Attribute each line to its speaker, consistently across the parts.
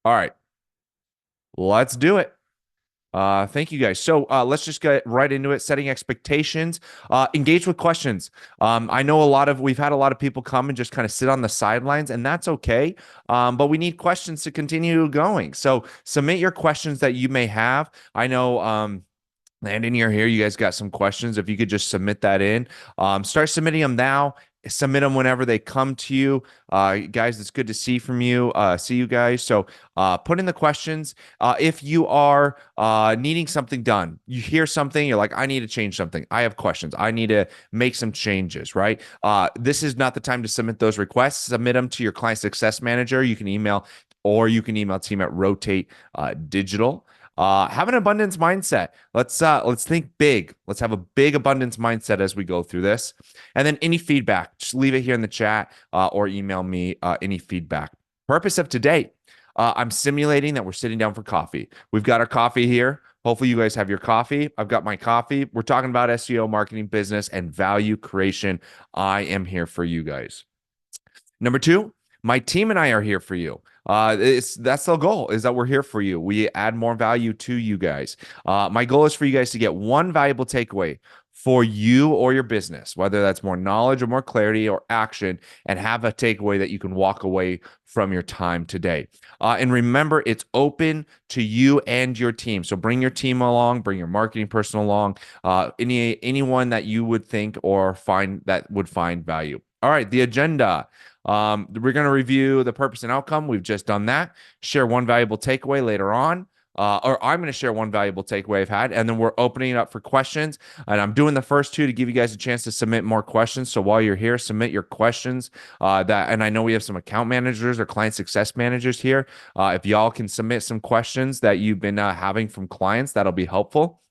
Speaker 1: All right, let's do it. Thank you guys. So let's just get right into it. Setting expectations. Engage with questions. I know we've had a lot of people come and just kind of sit on the sidelines, and that's okay. But we need questions to continue going. So submit your questions that you may have. I know. Landon, you're here. You guys got some questions. If you could just submit that in, start submitting them now. Submit them whenever they come to you, guys. It's good to see you guys. So, put in the questions. If you are needing something done, you hear something, you're like, I need to change something. I have questions. I need to make some changes. Right. This is not the time to submit those requests. Submit them to your client success manager. You can email, or you can email team at Rotate Digital. Have an abundance mindset. Let's think big. Let's have a big abundance mindset as we go through this. And then any feedback, just leave it here in the chat or email me any feedback. Purpose of today, I'm simulating that we're sitting down for coffee. We've got our coffee here. Hopefully, you guys have your coffee. I've got my coffee. We're talking about SEO, marketing, business, and value creation. I am here for you guys. Number two, my team and I are here for you. That's the goal, is that we're here for you. We add more value to you guys. My goal is for you guys to get one valuable takeaway for you or your business, whether that's more knowledge or more clarity or action, and have a takeaway that you can walk away from your time today. And remember, it's open to you and your team. So bring your team along, bring your marketing person along, anyone that you would think or find that would find value. All right, the agenda. We're going to review the purpose and outcome. We've just done that. Share one valuable takeaway later on. Or I'm going to share one valuable takeaway I've had, and then we're opening it up for questions. And I'm doing the first two to give you guys a chance to submit more questions. So while you're here, submit your questions. And I know we have some account managers or client success managers here. If y'all can submit some questions that you've been having from clients, that'll be helpful.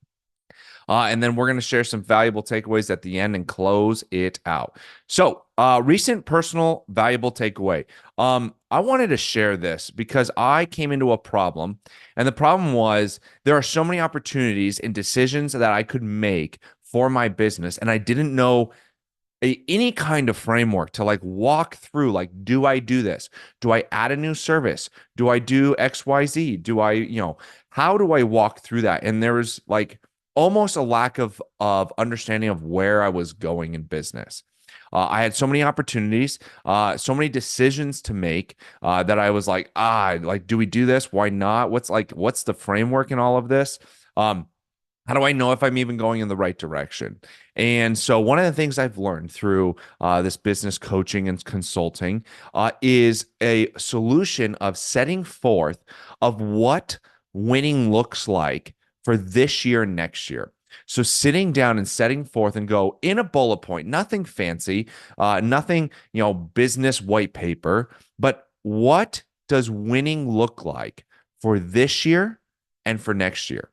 Speaker 1: And then we're going to share some valuable takeaways at the end and close it out. So, recent personal valuable takeaway. I wanted to share this because I came into a problem, and the problem was there are so many opportunities and decisions that I could make for my business, and I didn't know any kind of framework to like walk through. Like, do I do this? Do I add a new service? Do I do XYZ? Do I, how do I walk through that? And there was like almost a lack of understanding of where I was going in business. I had so many opportunities, so many decisions to make that I was like, do we do this? Why not? What's the framework in all of this? How do I know if I'm even going in the right direction? And so, one of the things I've learned through this business coaching and consulting is a solution of setting forth of what winning looks like for this year and next year. So, sitting down and setting forth and go in a bullet point, nothing fancy, nothing, business white paper, but what does winning look like for this year and for next year?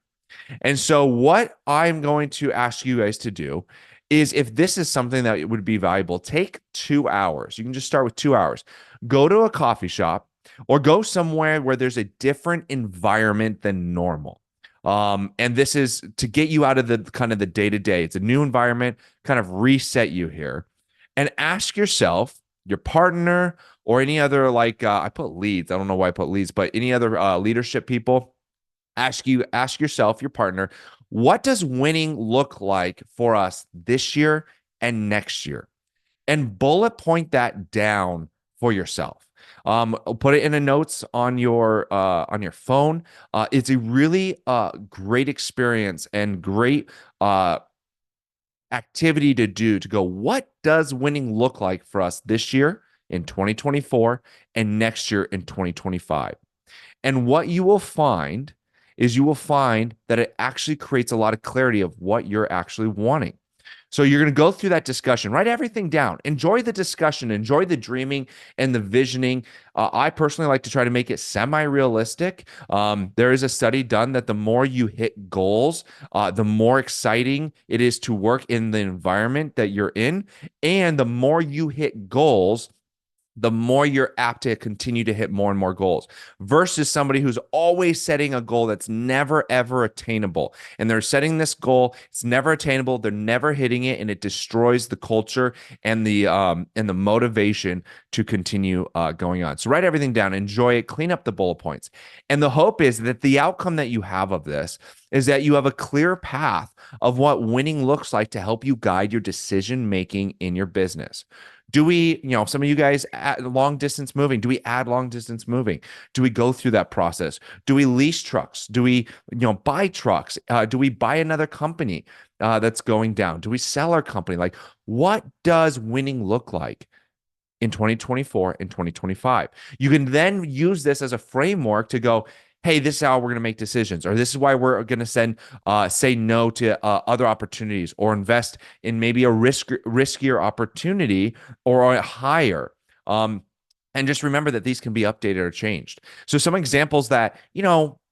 Speaker 1: And so, what I'm going to ask you guys to do is, if this is something that would be valuable, take 2 hours. You can just start with 2 hours. Go to a coffee shop or go somewhere where there's a different environment than normal. And this is to get you out of the kind of the day to day. It's a new environment, kind of reset you here, and ask yourself, your partner, or any other I put leads. I don't know why I put leads, but any other leadership people, ask yourself, your partner, what does winning look like for us this year and next year? And bullet point that down for yourself. Put it in the notes on your phone. It's a really great experience and great activity to do, to go, what does winning look like for us this year in 2024 and next year in 2025? And what you will find is that it actually creates a lot of clarity of what you're actually wanting. So you're going to go through that discussion, write everything down, enjoy the discussion, enjoy the dreaming and the visioning. I personally like to try to make it semi-realistic. There is a study done that the more you hit goals, the more exciting it is to work in the environment that you're in. And the more you hit goals, the more you're apt to continue to hit more and more goals versus somebody who's always setting a goal that's never ever attainable. And they're setting this goal, it's never attainable, they're never hitting it, and it destroys the culture and the motivation to continue going on. So write everything down, enjoy it, clean up the bullet points. And the hope is that the outcome that you have of this is that you have a clear path of what winning looks like to help you guide your decision making in your business. Do we, some of you guys add long distance moving? Do we add long distance moving? Do we go through that process? Do we lease trucks? Do we, buy trucks? Do we buy another company that's going down? Do we sell our company? Like, what does winning look like in 2024 and 2025? You can then use this as a framework to go, hey, this is how we're going to make decisions, or this is why we're going to say no to other opportunities, or invest in maybe a riskier opportunity or a higher. And just remember that these can be updated or changed. So some examples that,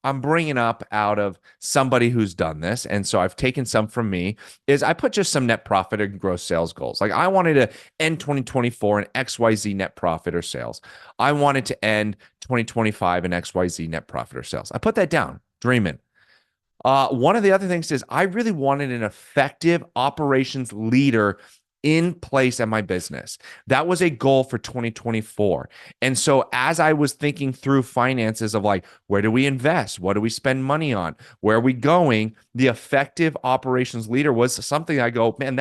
Speaker 1: I'm bringing up out of somebody who's done this, and so I've taken some from me, is I put just some net profit and gross sales goals. Like, I wanted to end 2024 in XYZ net profit or sales. I wanted to end 2025 in XYZ net profit or sales. I put that down, dreaming. One of the other things is I really wanted an effective operations leader in place at my business. That was a goal for 2024. And so as I was thinking through finances of like, where do we invest? What do we spend money on? Where are we going? The effective operations leader was something I go, man,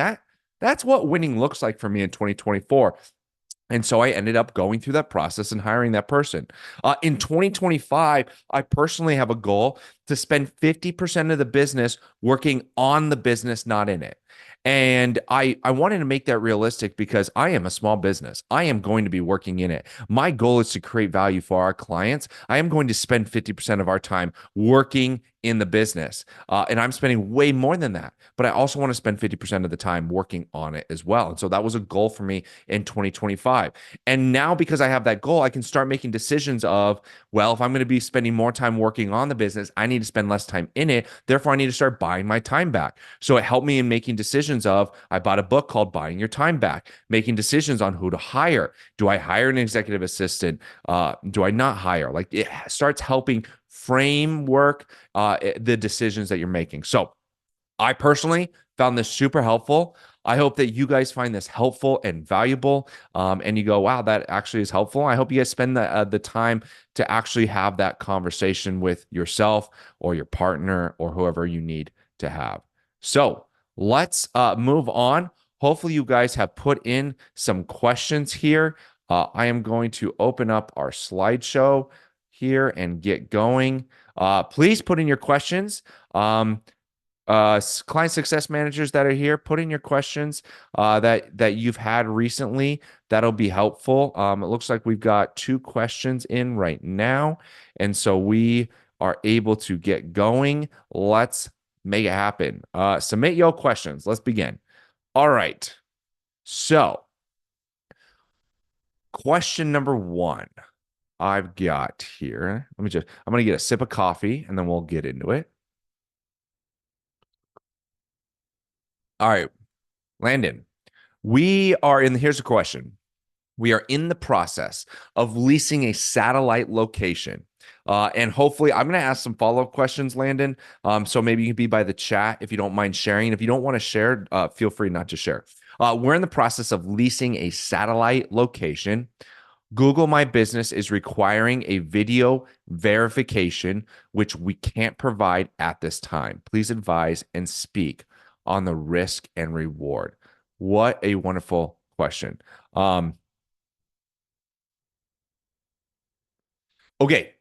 Speaker 1: that's what winning looks like for me in 2024. And so I ended up going through that process and hiring that person. In 2025, I personally have a goal to spend 50% of the business working on the business, not in it. And I wanted to make that realistic because I am a small business. I am going to be working in it. My goal is to create value for our clients. I am going to spend 50% of our time working in the business. And I'm spending way more than that. But I also want to spend 50% of the time working on it as well. And so that was a goal for me in 2025. And now, because I have that goal, I can start making decisions of, well, if I'm going to be spending more time working on the business, I need to spend less time in it. Therefore, I need to start buying my time back. So it helped me in making decisions of, I bought a book called Buying Your Time Back, making decisions on who to hire. Do I hire an executive assistant? Do I not hire? Like, it starts helping framework the decisions that you're making. So I personally found this super helpful. I hope that you guys find this helpful and valuable, and you go, wow, that actually is helpful. I hope you guys spend the time to actually have that conversation with yourself or your partner or whoever you need to have. So let's move on. Hopefully you guys have put in some questions here. I am going to open up our slideshow here and get going. Please put in your questions. Client success managers that are here, put in your questions that you've had recently. That'll be helpful. It looks like we've got 2 questions in right now, and so we are able to get going. Let's make it happen. Submit your questions. Let's begin. All right. So, question number 1 I've got here. I'm going to get a sip of coffee and then we'll get into it. All right, Landon, here's a question. We are in the process of leasing a satellite location. And hopefully, I'm going to ask some follow-up questions, Landon. So maybe you can be by the chat if you don't mind sharing. If you don't want to share, feel free not to share. We're in the process of leasing a satellite location. Google My Business is requiring a video verification, which we can't provide at this time. Please advise and speak on the risk and reward. What a wonderful question. Okay,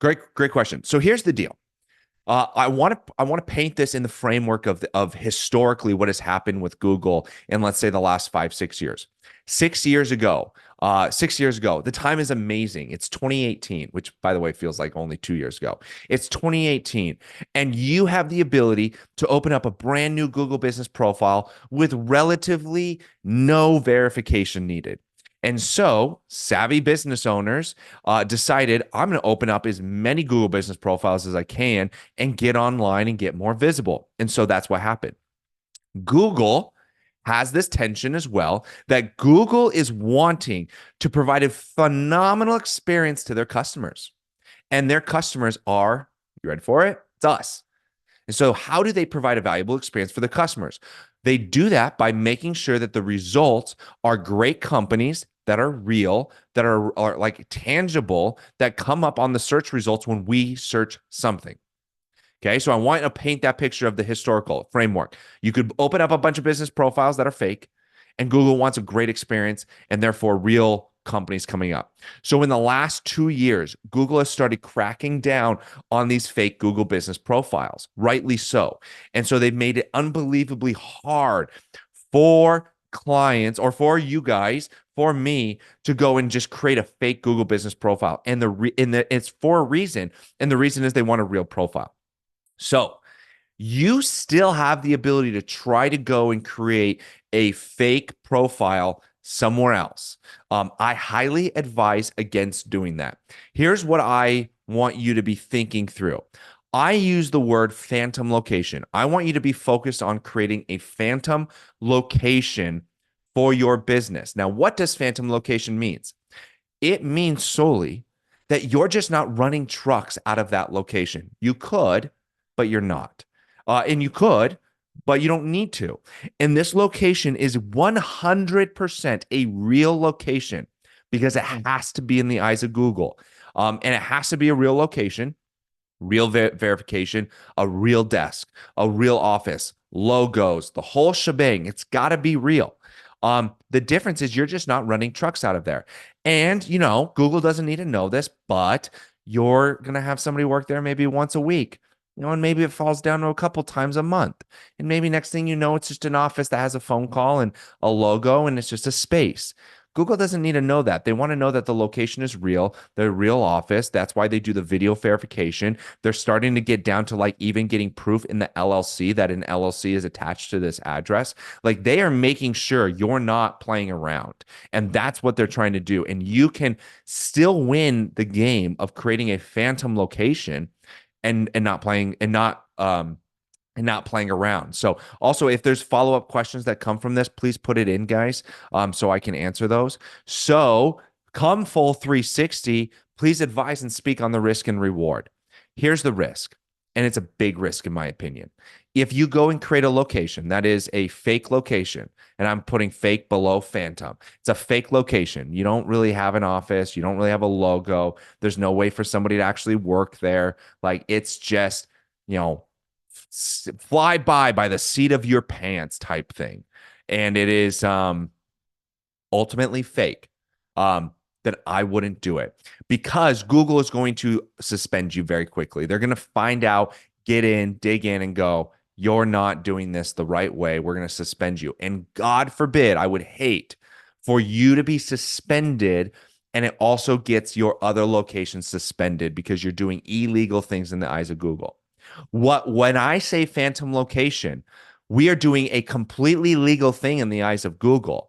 Speaker 1: great question. So here's the deal. I want to paint this in the framework of historically what has happened with Google in, let's say, the last 5-6 years. 6 years ago, the time is amazing. It's 2018, which, by the way, feels like only 2 years ago. It's 2018, and you have the ability to open up a brand new Google business profile with relatively no verification needed. And so savvy business owners decided, I'm going to open up as many Google business profiles as I can and get online and get more visible. And so that's what happened. Google has this tension as well that Google is wanting to provide a phenomenal experience to their customers. And their customers are, you ready for it? It's us. And so, how do they provide a valuable experience for the customers? They do that by making sure that the results are great companies that are real, that are like tangible, that come up on the search results when we search something. Okay, so I want to paint that picture of the historical framework. You could open up a bunch of business profiles that are fake, and Google wants a great experience and therefore real companies coming up. So in the last 2 years, Google has started cracking down on these fake Google business profiles, rightly so. And so they've made it unbelievably hard for clients or for you guys, for me to go and just create a fake Google business profile. And it's for a reason. And the reason is they want a real profile. So you still have the ability to try to go and create a fake profile somewhere else. I highly advise against doing that. Here's what I want you to be thinking through. I use the word phantom location. I want you to be focused on creating a phantom location for your business. Now, what does phantom location means? It means solely that you're just not running trucks out of that location. You could, but you're not. And you could, but you don't need to. And this location is 100% a real location because it has to be in the eyes of Google. And it has to be a real location, real verification, a real desk, a real office, logos, the whole shebang. It's got to be real. The difference is you're just not running trucks out of there. And, Google doesn't need to know this, but you're going to have somebody work there maybe once a week. And maybe it falls down to a couple times a month. And maybe next thing you know, it's just an office that has a phone call and a logo, and it's just a space. Google doesn't need to know that. They want to know that the location is real, the real office. That's why they do the video verification. They're starting to get down to like even getting proof in the LLC that an LLC is attached to this address. Like they are making sure you're not playing around. And that's what they're trying to do. And you can still win the game of creating a phantom location and not playing around. So also, if there's follow-up questions that come from this, please put it in, guys, so I can answer those. So come full 360, please advise and speak on the risk and reward. Here's the risk, and it's a big risk in my opinion. If you go and create a location that is a fake location, and I'm putting fake below phantom, it's a fake location. You don't really have an office. You don't really have a logo. There's no way for somebody to actually work there. Like it's just, fly by the seat of your pants type thing. And it is ultimately fake. That I wouldn't do it because Google is going to suspend you very quickly. They're going to find out, get in, dig in, and go, you're not doing this the right way. We're going to suspend you. And God forbid, I would hate for you to be suspended and it also gets your other locations suspended because you're doing illegal things in the eyes of Google. When I say phantom location, we are doing a completely legal thing in the eyes of Google.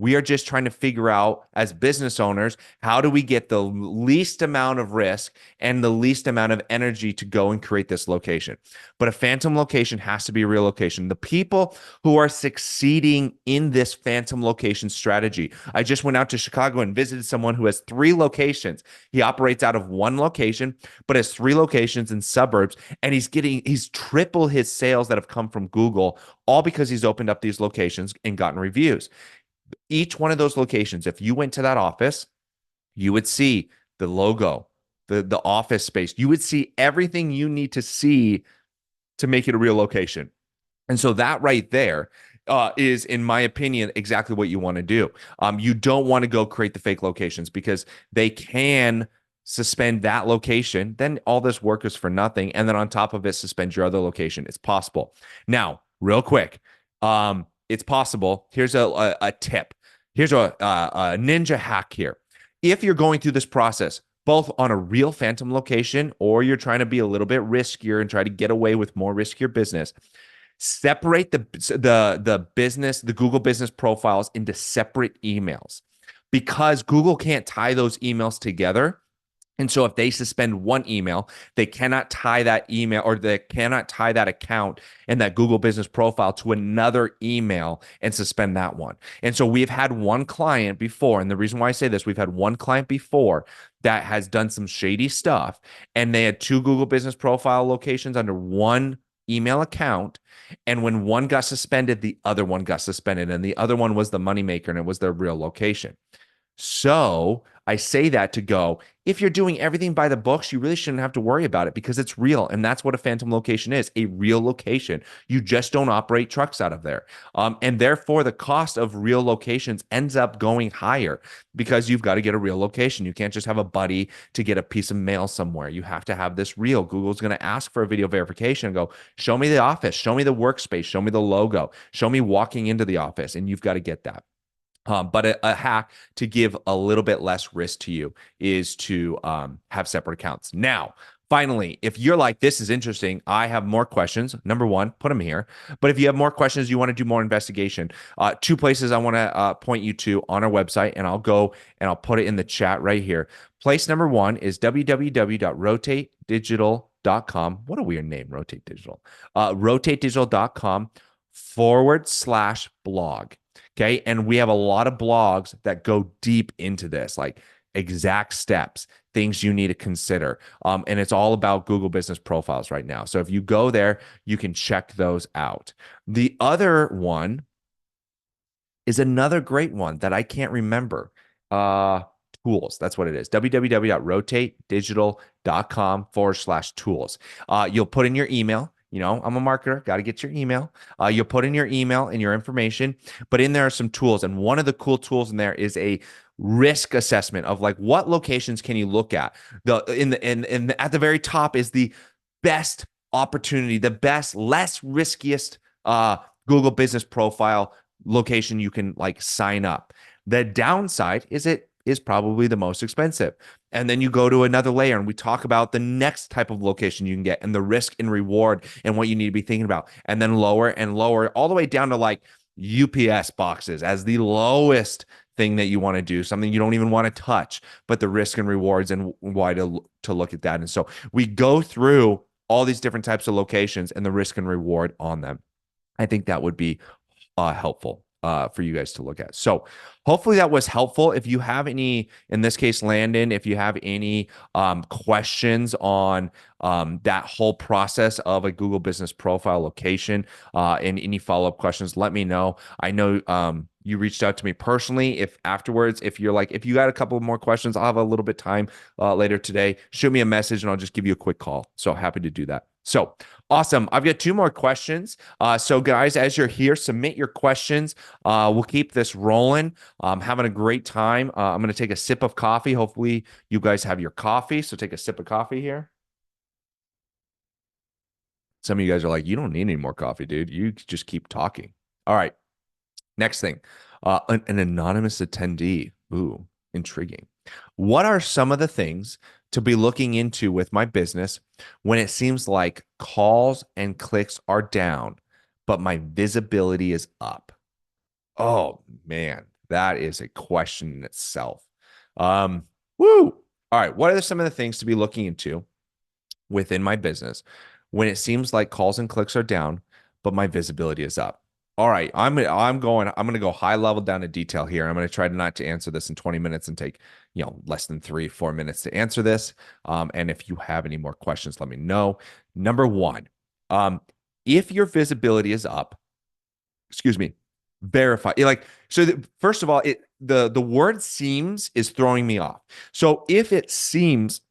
Speaker 1: We are just trying to figure out as business owners, how do we get the least amount of risk and the least amount of energy to go and create this location? But a phantom location has to be a real location. The people who are succeeding in this phantom location strategy, I just went out to Chicago and visited someone who has 3 locations. He operates out of 1 location, but has 3 locations in suburbs, and he's triple his sales that have come from Google, all because he's opened up these locations and gotten reviews. Each one of those locations, if you went to that office, you would see the logo, the office space. You would see everything you need to see to make it a real location. And so that right there is, in my opinion, exactly what you want to do. You don't want to go create the fake locations because they can suspend that location. Then all this work is for nothing. And then on top of it, suspend your other location. It's possible. Now, real quick, it's possible. Here's a tip. Here's a ninja hack here. If you're going through this process, both on a real phantom location or you're trying to be a little bit riskier and try to get away with more riskier business, separate the business, the Google business profiles into separate emails because Google can't tie those emails together. And so if they suspend one email, they cannot tie that email or they cannot tie that account and that Google business profile to another email and suspend that one. And so we've had one client before, and the reason why I say this, we've had one client before that has done some shady stuff, and they had two Google business profile locations under one email account. And when one got suspended, the other one got suspended, and the other one was the moneymaker and it was their real location. So I say that to go, if you're doing everything by the books, you really shouldn't have to worry about it because it's real. And that's what a phantom location is, a real location. You just don't operate trucks out of there. And therefore, the cost of real locations ends up going higher because you've got to get a real location. You can't just have a buddy to get a piece of mail somewhere. You have to have this real. Google's going to ask for a video verification and go, show me the office, show me the workspace, show me the logo, show me walking into the office. And you've got to get that. But a hack to give a little bit less risk to you is to have separate accounts. Now, finally, if you're like, this is interesting, I have more questions. Number one, put them here. But if you have more questions, you want to do more investigation, two places I want to point you to on our website, and I'll go and I'll put it in the chat right here. Place number one is www.rotatedigital.com. What a weird name, Rotate Digital. rotatedigital.com/blog. Okay. And we have a lot of blogs that go deep into this, like exact steps, things you need to consider. And it's all about Google business profiles right now. So if you go there, you can check those out. The other one is another great one that I can't remember. Tools. That's what it is. www.rotatedigital.com/tools. You'll put in your email. You know, I'm a marketer, got to get your email. You'll put in your email and your information, but in there are some tools. And one of the cool tools in there is a risk assessment of like what locations can you look at. And at the very top is the best opportunity, the best, less riskiest Google business profile location you can like sign up. The downside is it is probably the most expensive. And then you go to another layer and we talk about the next type of location you can get and the risk and reward and what you need to be thinking about. And then lower and lower all the way down to like UPS boxes as the lowest thing that you want to do, something you don't even want to touch, but the risk and rewards and why to look at that. And so we go through all these different types of locations and the risk and reward on them. I think that would be helpful for you guys to look at. So hopefully that was helpful. If you have any, in this case, Landon, if you have any questions on that whole process of a Google business profile location and any follow-up questions, let me know. I know you reached out to me personally. If afterwards, if you're like, if you got a couple more questions, I'll have a little bit of time later today, shoot me a message and I'll just give you a quick call. So happy to do that. So awesome. I've got two more questions. So guys, as you're here, submit your questions. We'll keep this rolling. Having a great time. I'm going to take a sip of coffee. Hopefully you guys have your coffee. So take a sip of coffee here. Some of you guys are like, you don't need any more coffee, dude. You just keep talking. All right. Next thing, an anonymous attendee. Ooh, intriguing. What are some of the things to be looking into with my business when it seems like calls and clicks are down, but my visibility is up? Oh man, that is a question in itself. Woo. All right. What are some of the things to be looking into within my business when it seems like calls and clicks are down, but my visibility is up? All right, I'm going to go high level down to detail here. I'm going to try not to answer this in 20 minutes and take, less than 3-4 minutes to answer this. And if you have any more questions, let me know. Number one, if your visibility is up, verify. First of all, the word seems is throwing me off. So if it seems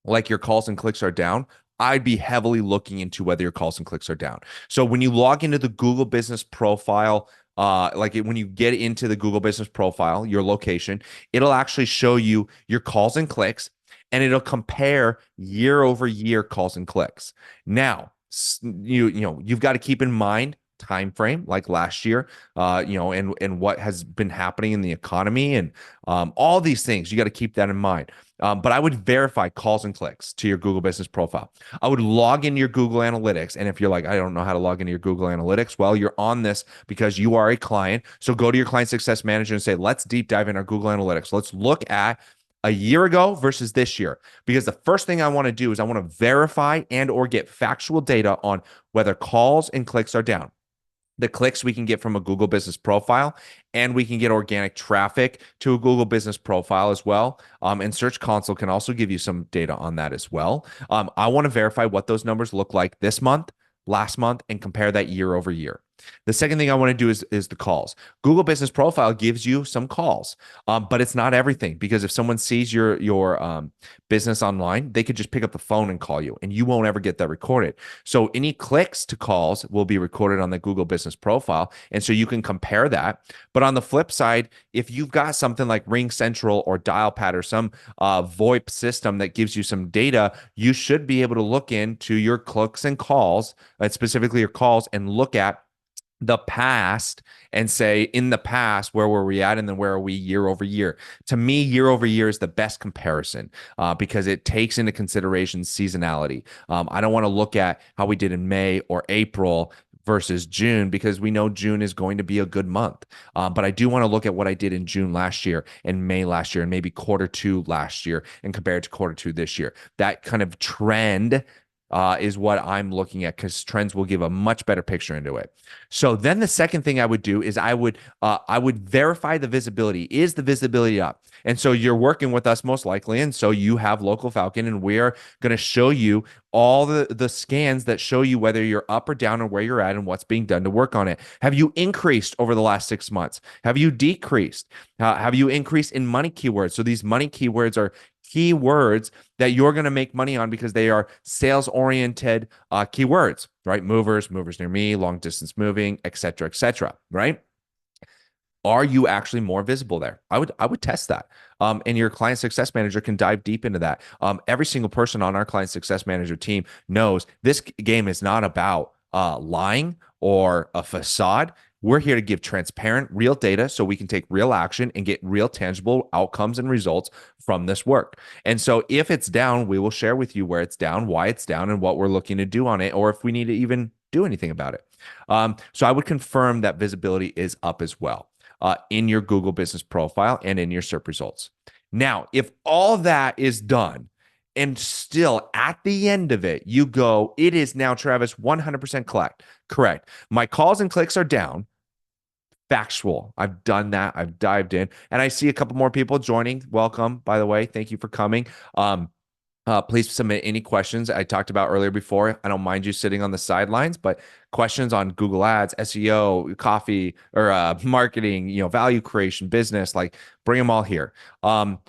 Speaker 1: like your calls and clicks are down, I'd be heavily looking into whether your calls and clicks are down. So when you log into the Google business profile, when you get into the Google business profile, your location, it'll actually show you your calls and clicks, and it'll compare year over year calls and clicks. Now, you've got to keep in mind time frame like last year, and what has been happening in the economy and all these things. You got to keep that in mind. But I would verify calls and clicks to your Google business profile. I would log into your Google Analytics. And if you're like, I don't know how to log into your Google Analytics, well, you're on this because you are a client. So go to your client success manager and say, let's deep dive in our Google Analytics. Let's look at a year ago versus this year, because the first thing I want to do is I want to verify and or get factual data on whether calls and clicks are down. The clicks we can get from a Google business profile, and we can get organic traffic to a Google business profile as well. And Search Console can also give you some data on that as well. I want to verify what those numbers look like this month, last month, and compare that year over year. The second thing I want to do is the calls. Google Business Profile gives you some calls, but it's not everything, because if someone sees your business online, they could just pick up the phone and call you, and you won't ever get that recorded. So any clicks to calls will be recorded on the Google Business Profile, and so you can compare that. But on the flip side, if you've got something like Ring Central or Dialpad or some VoIP system that gives you some data, you should be able to look into your clicks and calls, specifically your calls, and look at the past and say, in the past, where were we at, and then where are we year over year? To me, year over year is the best comparison, because it takes into consideration seasonality. I don't want to look at how we did in May or April versus June, because we know June is going to be a good month. But I do want to look at what I did in June last year and May last year and maybe quarter 2 last year and compare it to quarter 2 this year. That kind of trend is what I'm looking at, because trends will give a much better picture into it. So then the second thing I would do is I would verify the visibility. Is the visibility up? And so you're working with us most likely, and so you have Local Falcon, and we're going to show you all the scans that show you whether you're up or down and where you're at and what's being done to work on it. Have you increased over the last 6 months? Have you decreased? Have you increased in money keywords? So these money keywords are keywords that you're going to make money on because they are sales oriented keywords, right? Movers near me, long distance moving, et cetera, right? Are you actually more visible there? I would test that. And your client success manager can dive deep into that. Every single person on our client success manager team knows this game is not about lying or a facade. We're here to give transparent, real data so we can take real action and get real tangible outcomes and results from this work. And so if it's down, we will share with you where it's down, why it's down, and what we're looking to do on it, or if we need to even do anything about it. So I would confirm that visibility is up as well in your Google business profile and in your SERP results. Now, if all that is done, and still at the end of it, you go, it is now, Travis, 100% correct. My calls and clicks are down. Factual. I've done that. I've dived in, and I see a couple more people joining. Welcome, by the way. Thank you for coming. Please submit any questions I talked about earlier before. I don't mind you sitting on the sidelines, but questions on Google Ads, SEO, coffee, or marketing, value creation, business, like bring them all here. What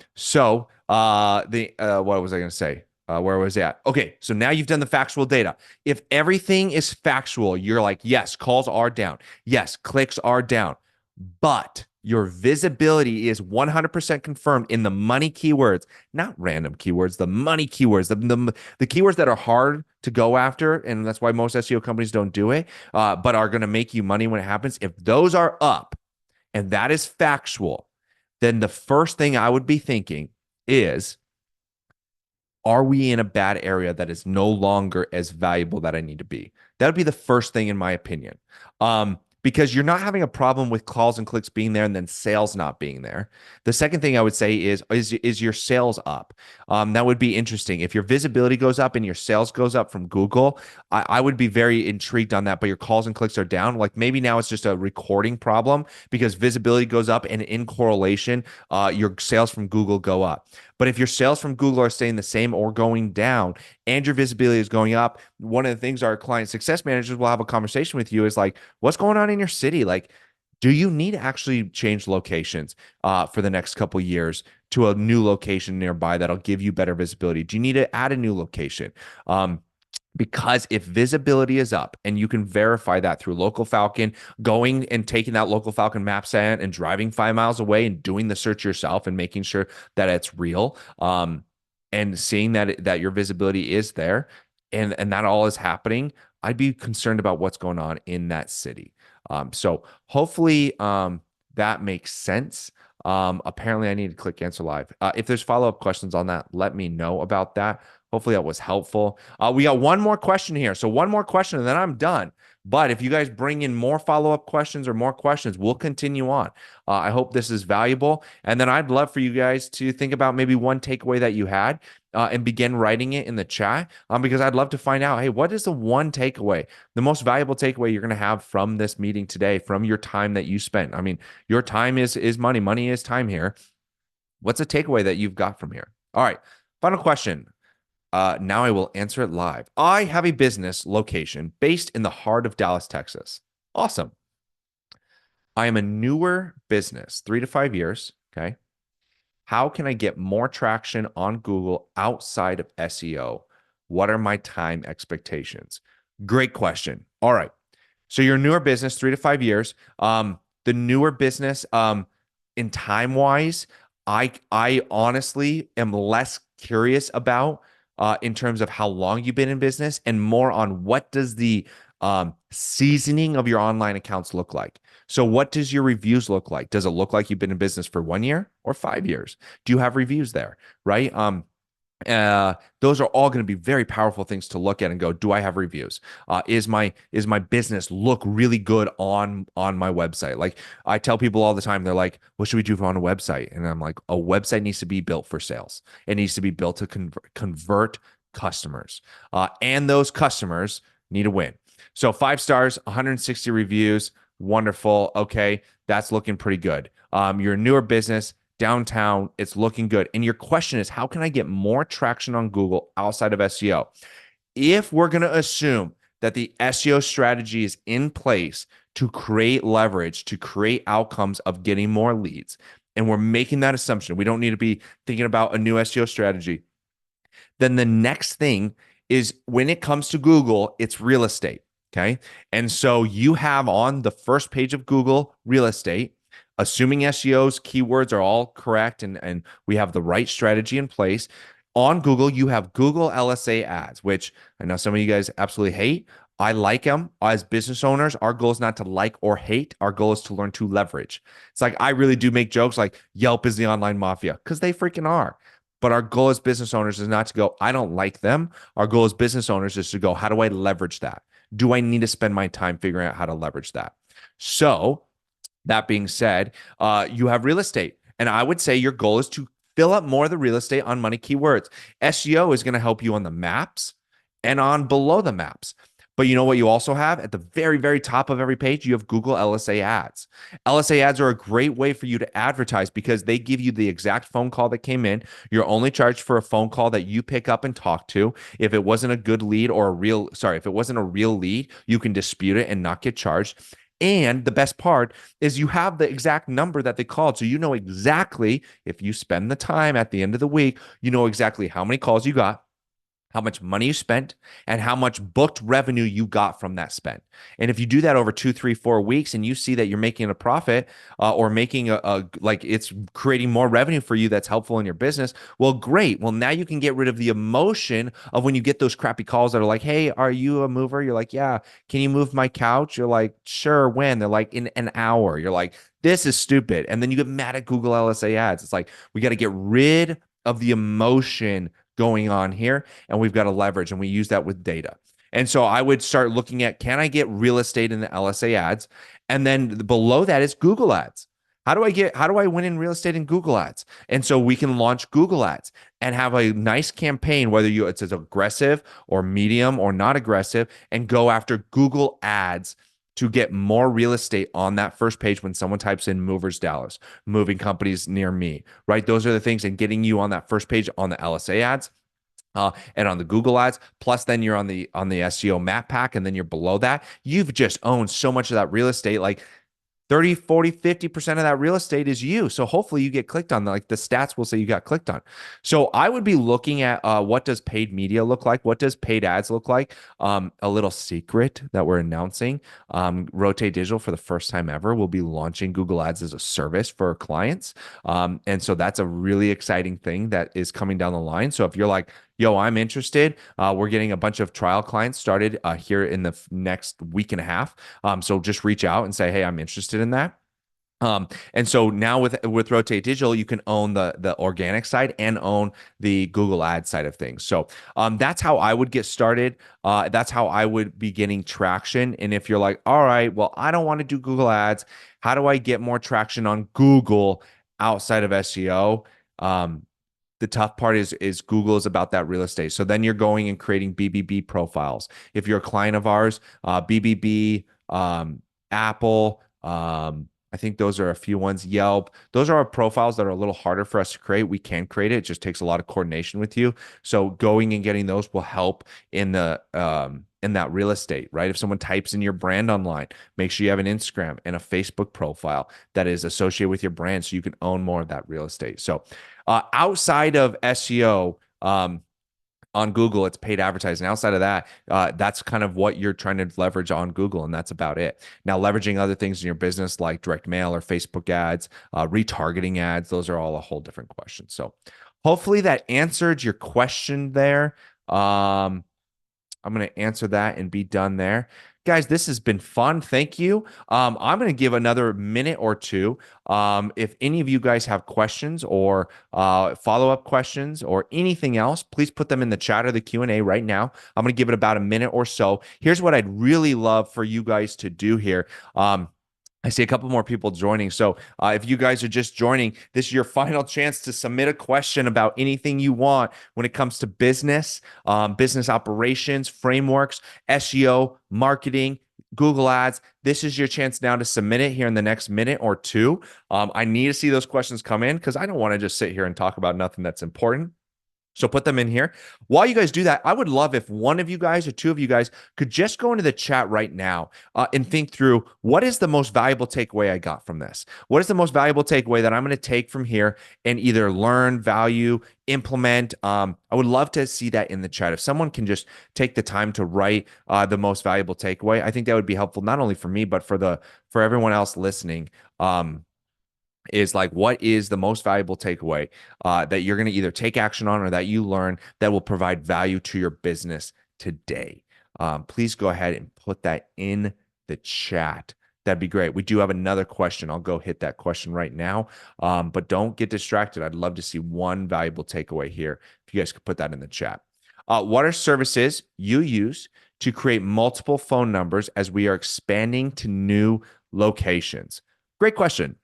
Speaker 1: was I going to say? Where was that? Okay, so now you've done the factual data. If everything is factual, you're like, yes, calls are down. Yes, clicks are down. But your visibility is 100% confirmed in the money keywords, not random keywords, the money keywords, the keywords that are hard to go after. And that's why most SEO companies don't do it, but are going to make you money when it happens. If those are up and that is factual, then the first thing I would be thinking is, are we in a bad area that is no longer as valuable that I need to be? That would be the first thing, in my opinion. Because you're not having a problem with calls and clicks being there and then sales not being there. The second thing I would say is your sales up? That would be interesting. If your visibility goes up and your sales goes up from Google, I would be very intrigued on that, but your calls and clicks are down. Like maybe now it's just a recording problem because visibility goes up, and in correlation, your sales from Google go up. But if your sales from Google are staying the same or going down and your visibility is going up, one of the things our client success managers will have a conversation with you is like, what's going on in your city? Like, do you need to actually change locations for the next couple of years to a new location nearby that'll give you better visibility? Do you need to add a new location? Because if visibility is up and you can verify that through Local Falcon, going and taking that Local Falcon map set and driving 5 miles away and doing the search yourself and making sure that it's real, and seeing that your visibility is there and that all is happening, I'd be concerned about what's going on in that city. So hopefully that makes sense. Apparently I need to click answer live. If there's follow-up questions on that, let me know about that. Hopefully that was helpful. We got one more question here. So one more question and then I'm done. But if you guys bring in more follow-up questions or more questions, we'll continue on. I hope this is valuable. And then I'd love for you guys to think about maybe one takeaway that you had and begin writing it in the chat because I'd love to find out, hey, what is the one takeaway, the most valuable takeaway you're going to have from this meeting today, from your time that you spent? I mean, your time is money. Money is time here. What's a takeaway that you've got from here? All right. Final question. Now I will answer it live. I have a business location based in the heart of Dallas, Texas. Awesome. I am a newer business, 3 to 5 years. Okay. How can I get more traction on Google outside of SEO? What are my time expectations? Great question. All right. So your newer business, 3 to 5 years. The newer business, in time wise, I honestly am less curious about in terms of how long you've been in business and more on what does the seasoning of your online accounts look like. So what does your reviews look like? Does it look like you've been in business for 1 year or 5 years? Do you have reviews there? Right? Those are all going to be very powerful things to look at and go, do I have reviews? Is my business look really good on my website? Like I tell people all the time, they're like, what should we do on a website? And I'm like, a website needs to be built for sales. It needs to be built to convert customers. And those customers need to win. So 5 stars, 160 reviews. Wonderful. Okay. That's looking pretty good. Your newer business, downtown, it's looking good. And your question is, how can I get more traction on Google outside of SEO? If we're going to assume that the SEO strategy is in place to create leverage, to create outcomes of getting more leads, and we're making that assumption, we don't need to be thinking about a new SEO strategy, then the next thing is when it comes to Google, it's real estate. Okay. And so you have on the first page of Google real estate, assuming SEO's keywords are all correct and we have the right strategy in place. On Google, you have Google LSA ads, which I know some of you guys absolutely hate. I like them. As business owners, our goal is not to like or hate. Our goal is to learn to leverage. It's like I really do make jokes like Yelp is the online mafia because they freaking are. But our goal as business owners is not to go, I don't like them. Our goal as business owners is to go, how do I leverage that? Do I need to spend my time figuring out how to leverage that? So that being said, you have real estate. And I would say your goal is to fill up more of the real estate on money keywords. SEO is going to help you on the maps and on below the maps. But you know what you also have? At the very, very top of every page, you have Google LSA ads. LSA ads are a great way for you to advertise because they give you the exact phone call that came in. You're only charged for a phone call that you pick up and talk to. If it wasn't a good lead or if it wasn't a real lead, you can dispute it and not get charged. And the best part is you have the exact number that they called. So you know exactly, if you spend the time at the end of the week, you know exactly how many calls you got, how much money you spent, and how much booked revenue you got from that spend. And if you do that over 2, 3, 4 weeks and you see that you're making a profit or making like it's creating more revenue for you that's helpful in your business, well, great. Well, now you can get rid of the emotion of when you get those crappy calls that are like, hey, are you a mover? You're like, yeah. Can you move my couch? You're like, sure. When? They're like, in an hour. You're like, this is stupid. And then you get mad at Google LSA ads. It's like, we got to get rid of the emotion going on here, and we've got to leverage, and we use that with data. And so I would start looking at, can I get real estate in the LSA ads? And then below that is Google ads. How do I win in real estate in Google ads? And so we can launch Google ads and have a nice campaign, whether it's as aggressive or medium or not aggressive, and go after Google ads to get more real estate on that first page when someone types in movers Dallas, moving companies near me, right? Those are the things, and getting you on that first page on the LSA ads. And on the Google ads, plus then you're on the SEO map pack, and then you're below that. You've just owned so much of that real estate, like 30, 40, 50% of that real estate is you. So hopefully you get clicked on. Like the stats will say you got clicked on. So I would be looking at what does paid media look like? What does paid ads look like? A little secret that we're announcing. Rotate Digital, for the first time ever, will be launching Google Ads as a service for clients. And so that's a really exciting thing that is coming down the line. So if you're like, yo, I'm interested. We're getting a bunch of trial clients started here in the next week and a half. So just reach out and say, hey, I'm interested in that. And so now with Rotate Digital, you can own the organic side and own the Google Ad side of things. So that's how I would get started. That's how I would be getting traction. And if you're like, all right, well, I don't want to do Google Ads, how do I get more traction on Google outside of SEO? Um, the tough part is Google is about that real estate. So then you're going and creating BBB profiles. If you're a client of ours, BBB, Apple, I think those are a few ones. Yelp. Those are our profiles that are a little harder for us to create. We can create it. It just takes a lot of coordination with you. So going and getting those will help in that real estate, right? If someone types in your brand online, make sure you have an Instagram and a Facebook profile that is associated with your brand so you can own more of that real estate. So outside of SEO, on Google, it's paid advertising. Outside of that, that's kind of what you're trying to leverage on Google, and that's about it. Now, leveraging other things in your business like direct mail or Facebook ads, retargeting ads, those are all a whole different question. So hopefully that answered your question there. I'm going to answer that and be done there. Guys, this has been fun. Thank you. I'm going to give another minute or two. If any of you guys have questions or follow-up questions or anything else, please put them in the chat or the Q&A right now. I'm going to give it about a minute or so. Here's what I'd really love for you guys to do here. I see a couple more people joining. So if you guys are just joining, this is your final chance to submit a question about anything you want when it comes to business, business operations, frameworks, SEO, marketing, Google Ads. This is your chance now to submit it here in the next minute or two. I need to see those questions come in because I don't want to just sit here and talk about nothing that's important. So put them in here. While you guys do that, I would love if one of you guys or two of you guys could just go into the chat right now and think through what is the most valuable takeaway I got from this? What is the most valuable takeaway that I'm going to take from here and either learn, value, implement? I would love to see that in the chat. If someone can just take the time to write the most valuable takeaway, I think that would be helpful not only for me, but for everyone else listening. Is like, what is the most valuable takeaway that you're going to either take action on or that you learn that will provide value to your business today? Please go ahead and put that in the chat. That'd be great. We do have another question. I'll go hit that question right now. But don't get distracted. I'd love to see one valuable takeaway here. If you guys could put that in the chat. What are services you use to create multiple phone numbers as we are expanding to new locations? Great question.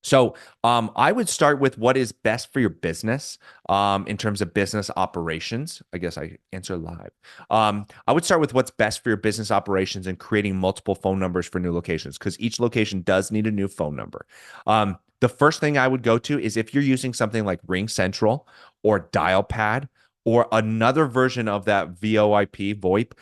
Speaker 1: So I would start with what is best for your business in terms of business operations. I guess I answer live. I would start with what's best for your business operations and creating multiple phone numbers for new locations because each location does need a new phone number. The first thing I would go to is if you're using something like Ring Central or Dialpad or another version of that VoIP.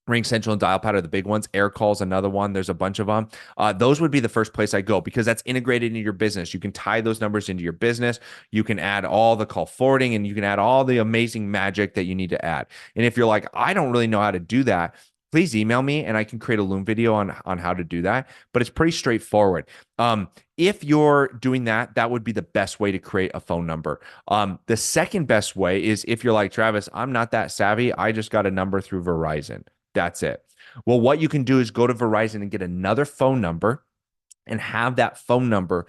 Speaker 1: Ring Central and Dialpad are the big ones. AirCall's another one. There's a bunch of them. Those would be the first place I go because that's integrated into your business. You can tie those numbers into your business. You can add all the call forwarding and you can add all the amazing magic that you need to add. And if you're like, I don't really know how to do that, please email me and I can create a Loom video on how to do that. But it's pretty straightforward. If you're doing that, that would be the best way to create a phone number. The second best way is if you're like, Travis, I'm not that savvy. I just got a number through Verizon. That's it. Well, what you can do is go to Verizon and get another phone number and have that phone number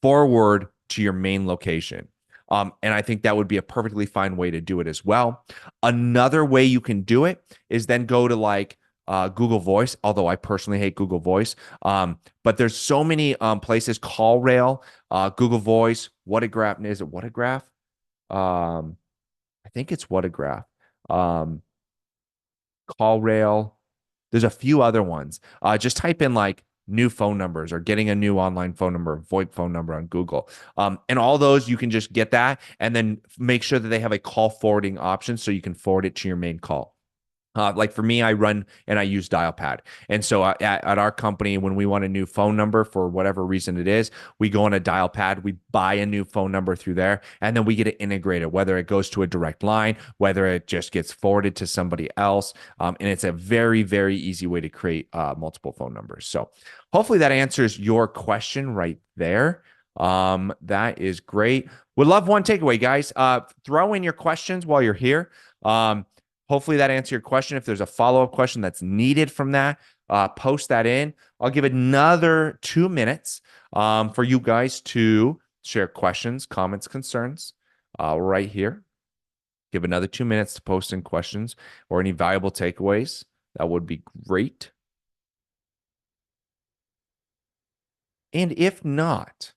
Speaker 1: forward to your main location. And I think that would be a perfectly fine way to do it as well. Another way you can do it is then go to like Google Voice, although I personally hate Google Voice. But there's so many places, CallRail, Google Voice, Whatagraph. Is it Whatagraph? I think it's Whatagraph. CallRail. There's a few other ones. Just type in like new phone numbers or getting a new online phone number, VoIP phone number on Google. And all those, you can just get that and then make sure that they have a call forwarding option so you can forward it to your main call. Like for me, I run and I use Dialpad. And so at our company, when we want a new phone number for whatever reason it is, we go on a Dialpad, we buy a new phone number through there, and then we get it integrated, whether it goes to a direct line, whether it just gets forwarded to somebody else. And it's a very, very easy way to create multiple phone numbers. So hopefully that answers your question right there. That is great. Would love one takeaway, guys. Throw in your questions while you're here. Hopefully that answered your question. If there's a follow-up question that's needed from that, post that in. I'll give another 2 minutes for you guys to share questions, comments, concerns right here. Give another 2 minutes to post in questions or any valuable takeaways. That would be great. And if not,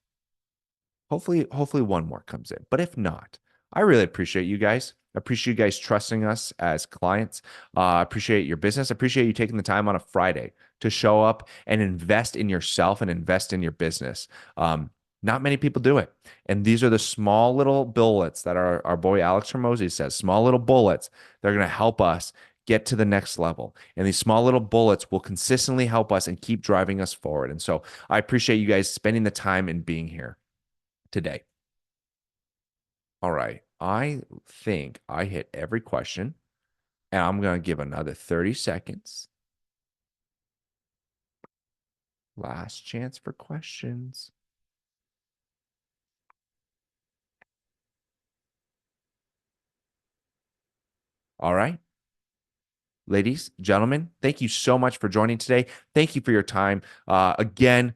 Speaker 1: hopefully one more comes in. But if not, I really appreciate you guys. I appreciate you guys trusting us as clients. I appreciate your business. I appreciate you taking the time on a Friday to show up and invest in yourself and invest in your business. Not many people do it. And these are the small little bullets that our boy Alex Hormozy says, small little bullets that are going to help us get to the next level. And these small little bullets will consistently help us and keep driving us forward. And so I appreciate you guys spending the time and being here today. All right. I think I hit every question, and I'm going to give another 30 seconds. Last chance for questions. All right. Ladies, gentlemen, thank you so much for joining today. Thank you for your time. Again,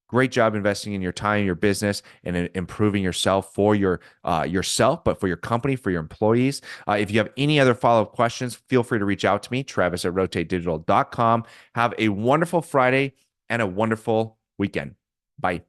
Speaker 1: great job investing in your time, your business, and improving yourself for yourself, but for your company, for your employees. If you have any other follow-up questions, feel free to reach out to me, Travis@rotatedigital.com. Have a wonderful Friday and a wonderful weekend. Bye.